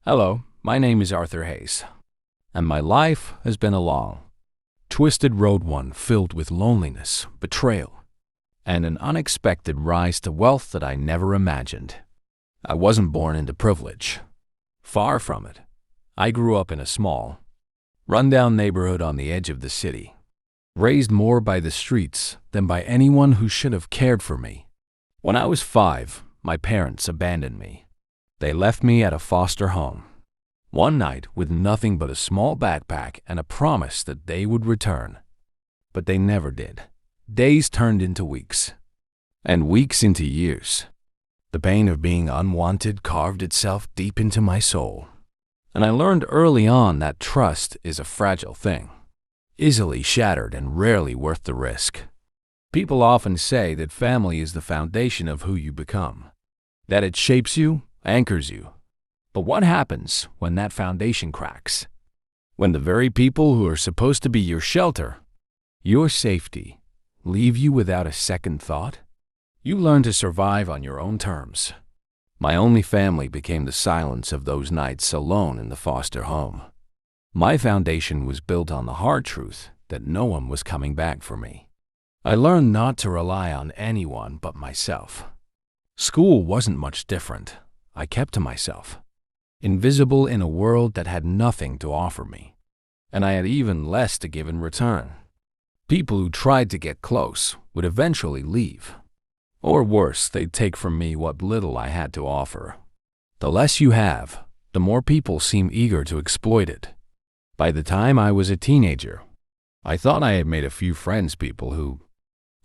Hello, my name is Arthur Hayes, and my life has been a long, twisted road, one filled with loneliness, betrayal, and an unexpected rise to wealth that I never imagined. I wasn't born into privilege. Far from it. I grew up in a small, rundown neighborhood on the edge of the city, raised more by the streets than by anyone who should have cared for me. When I was 5, my parents abandoned me. They left me at a foster home. One night with nothing but a small backpack and a promise that they would return. But they never did. Days turned into weeks, and weeks into years. The pain of being unwanted carved itself deep into my soul. And I learned early on that trust is a fragile thing, easily shattered and rarely worth the risk. People often say that family is the foundation of who you become, that it shapes you, anchors you. But what happens when that foundation cracks? When the very people who are supposed to be your shelter, your safety, leave you without a second thought? You learn to survive on your own terms. My only family became the silence of those nights alone in the foster home. My foundation was built on the hard truth that no one was coming back for me. I learned not to rely on anyone but myself. School wasn't much different. I kept to myself, invisible in a world that had nothing to offer me, and I had even less to give in return. People who tried to get close would eventually leave. Or worse, they'd take from me what little I had to offer. The less you have, the more people seem eager to exploit it. By the time I was a teenager, I thought I had made a few friends, people who,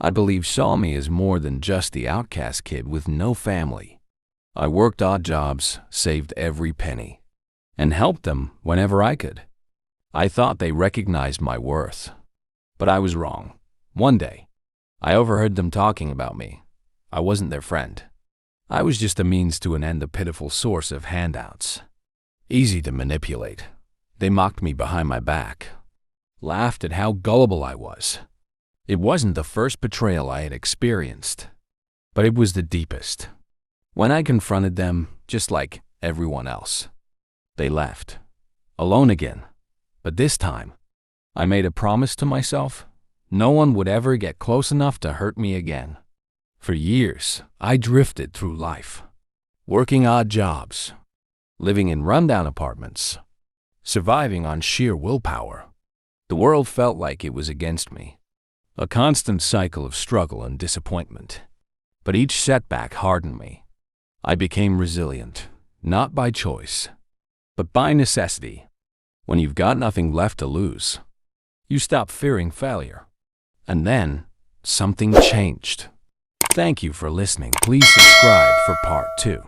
I believe, saw me as more than just the outcast kid with no family. I worked odd jobs, saved every penny, and helped them whenever I could. I thought they recognized my worth. But I was wrong. One day, I overheard them talking about me. I wasn't their friend. I was just a means to an end, a pitiful source of handouts. Easy to manipulate. They mocked me behind my back, laughed at how gullible I was. It wasn't the first betrayal I had experienced, but it was the deepest. When I confronted them, just like everyone else, they left, alone again. But this time, I made a promise to myself. No one would ever get close enough to hurt me again. For years, I drifted through life, working odd jobs, living in rundown apartments, surviving on sheer willpower. The world felt like it was against me, a constant cycle of struggle and disappointment. But each setback hardened me. I became resilient, not by choice, but by necessity. When you've got nothing left to lose, you stop fearing failure. And then, something changed. Thank you for listening. Please subscribe for part 2.